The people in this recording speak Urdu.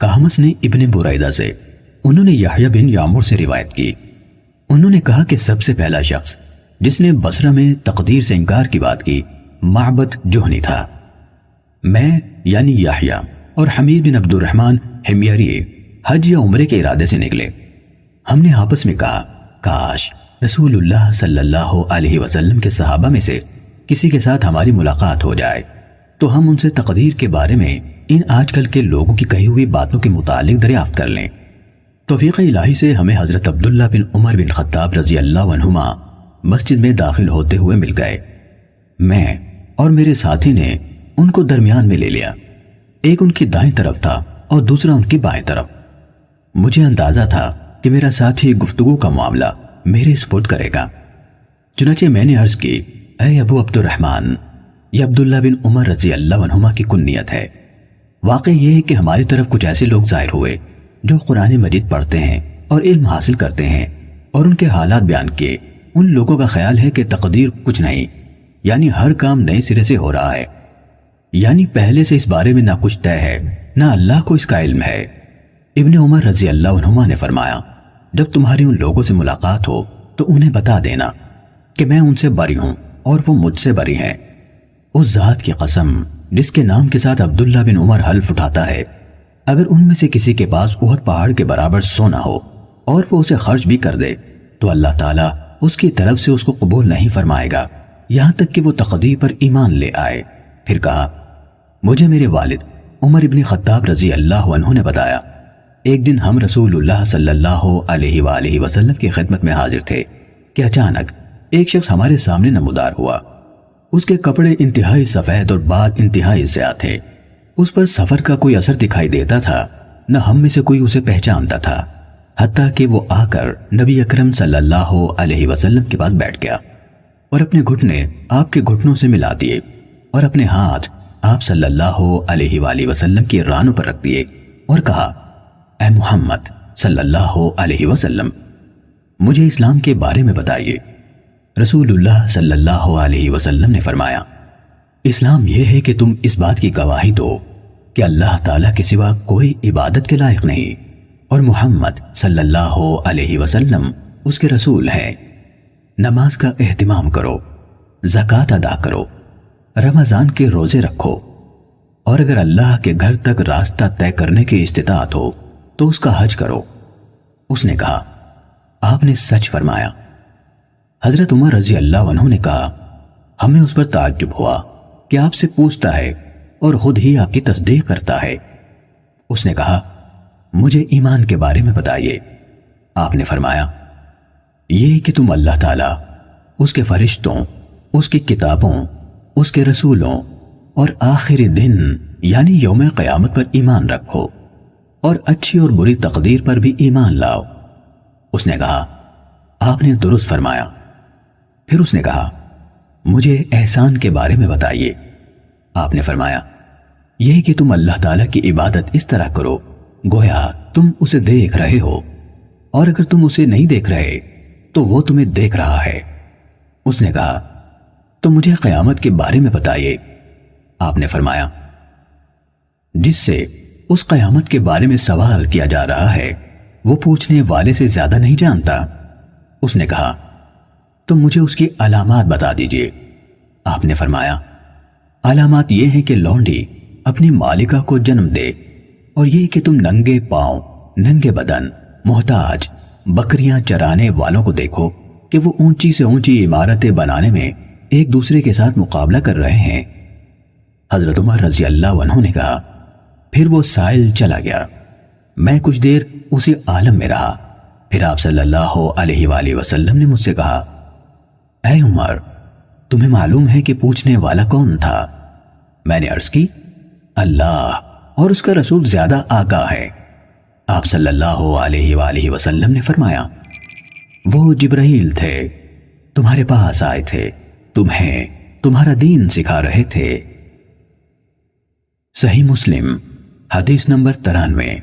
کہمس نے ابن بریدہ سے، انہوں نے یحییٰ بن یعمر سے روایت کی، انہوں نے کہا کہ سب سے پہلا شخص جس نے بصرہ میں تقدیر سے انکار کی بات کی معبد جہنی تھا۔ میں یعنی یحییٰ اور حمید بن عبد الرحمن حمیری حج یا عمرے کے ارادے سے نکلے۔ ہم نے آپس میں کہا کاش رسول اللہ صلی اللہ علیہ وسلم کے صحابہ میں سے کسی کے ساتھ ہماری ملاقات ہو جائے تو ہم ان سے تقدیر کے بارے میں ان آج کل کے لوگوں کی کہی ہوئی باتوں کے متعلق دریافت کر لیں۔ توفیق الہی سے ہمیں حضرت عبداللہ بن عمر بن خطاب رضی اللہ عنہما مسجد میں داخل ہوتے ہوئے مل گئے۔ میں اور میرے ساتھی نے ان کو درمیان میں لے لیا، ایک ان کی دائیں طرف تھا اور دوسرا ان کی بائیں طرف۔ مجھے اندازہ تھا کہ میرا ساتھی گفتگو کا معاملہ میرے سپرد کرے گا، چنانچہ میں نے عرض کی، اے ابو عبد الرحمن، یہ عبداللہ بن عمر رضی اللہ عنہما کی کنیت ہے۔ واقع یہ ہے کہ ہماری طرف کچھ ایسے لوگ ظاہر ہوئے جو قرآن مجید پڑھتے ہیں اور علم حاصل کرتے ہیں، اور ان کے حالات بیان کیے۔ ان لوگوں کا خیال ہے کہ تقدیر کچھ نہیں، یعنی ہر کام نئے سرے سے ہو رہا ہے، یعنی پہلے سے اس بارے میں نہ کچھ طے ہے نہ اللہ کو اس کا علم ہے۔ ابن عمر رضی اللہ عنہما نے فرمایا، جب تمہاری ان لوگوں سے ملاقات ہو تو انہیں بتا دینا کہ میں ان سے بری ہوں اور وہ مجھ سے بری ہیں۔ اس ذات کی قسم جس کے نام کے ساتھ عبداللہ بن عمر حلف اٹھاتا ہے، اگر ان میں سے کسی کے پاس احد پہاڑ کے برابر سونا ہو اور وہ اسے خرچ بھی کر دے تو اللہ تعالیٰ اس کی طرف سے اس کو قبول نہیں فرمائے گا یہاں تک کہ وہ تقدیر پر ایمان لے آئے۔ پھر کہا، مجھے میرے والد عمر ابن خطاب رضی اللہ عنہ نے بتایا، ایک دن ہم رسول اللہ صلی اللہ علیہ وآلہ وسلم کی خدمت میں حاضر تھے کہ اچانک ایک شخص ہمارے سامنے نمودار ہوا۔ اس کے کپڑے انتہائی سفید اور بال انتہائی سیاہ تھے۔ اس پر سفر کا کوئی اثر دکھائی دیتا تھا، نہ ہم میں سے کوئی اسے پہچانتا تھا، حتیٰ کہ وہ آ کر نبی اکرم صلی اللہ علیہ وسلم کے پاس بیٹھ گیا اور اپنے گھٹنے آپ کے گھٹنوں سے ملا دیے اور اپنے ہاتھ آپ صلی اللہ علیہ وآلہ وسلم کی رانوں پر رکھ دیے اور کہا، اے محمد صلی اللہ علیہ وسلم، مجھے اسلام کے بارے میں بتائیے۔ رسول اللہ صلی اللہ علیہ وسلم نے فرمایا، اسلام یہ ہے کہ تم اس بات کی گواہی دو کہ اللہ تعالیٰ کے سوا کوئی عبادت کے لائق نہیں اور محمد صلی اللہ علیہ وسلم اس کے رسول ہیں۔ نماز کا اہتمام کرو، زکوٰۃ ادا کرو، رمضان کے روزے رکھو، اور اگر اللہ کے گھر تک راستہ طے کرنے کی استطاعت ہو تو اس کا حج کرو۔ اس نے کہا، آپ نے سچ فرمایا۔ حضرت عمر رضی اللہ عنہ نے کہا، ہمیں اس پر تعجب ہوا کہ آپ سے پوچھتا ہے اور خود ہی آپ کی تصدیق کرتا ہے۔ اس نے کہا، مجھے ایمان کے بارے میں بتائیے۔ آپ نے فرمایا، یہ کہ تم اللہ تعالیٰ، اس کے فرشتوں، اس کی کتابوں، اس کے رسولوں اور آخری دن یعنی یوم قیامت پر ایمان رکھو اور اچھی اور بری تقدیر پر بھی ایمان لاؤ۔ اس نے کہا، آپ نے درست فرمایا۔ پھر اس نے کہا، مجھے احسان کے بارے میں بتائیے۔ آپ نے فرمایا، یہ کہ تم اللہ تعالیٰ کی عبادت اس طرح کرو گویا تم اسے دیکھ رہے ہو، اور اگر تم اسے نہیں دیکھ رہے تو وہ تمہیں دیکھ رہا ہے۔ اس نے کہا، تو مجھے قیامت کے بارے میں بتائیے۔ آپ نے فرمایا، جس سے اس قیامت کے بارے میں سوال کیا جا رہا ہے وہ پوچھنے والے سے زیادہ نہیں جانتا۔ اس نے کہا، تو مجھے اس کی علامات بتا دیجئے۔ آپ نے فرمایا، علامات یہ ہیں کہ لونڈی اپنی مالکہ کو جنم دے، اور یہ کہ تم ننگے پاؤں، ننگے بدن، محتاج، بکریاں چرانے والوں کو دیکھو کہ وہ اونچی سے اونچی عمارتیں بنانے میں ایک دوسرے کے ساتھ مقابلہ کر رہے ہیں۔ حضرت عمر رضی اللہ عنہ نے کہا، پھر وہ سائل چلا گیا۔ میں کچھ دیر اسی عالم میں رہا، پھر آپ صلی اللہ علیہ وآلہ وسلم نے مجھ سے کہا، اے عمر، تمہیں معلوم ہے کہ پوچھنے والا کون تھا؟ میں نے عرض کی، اللہ اور اس کا رسول زیادہ آگاہ ہے۔ آپ صلی اللہ علیہ وآلہ وسلم نے فرمایا، وہ جبرائیل تھے، تمہارے پاس آئے تھے، تمہیں تمہارا دین سکھا رہے تھے۔ صحیح مسلم حدیث نمبر 93۔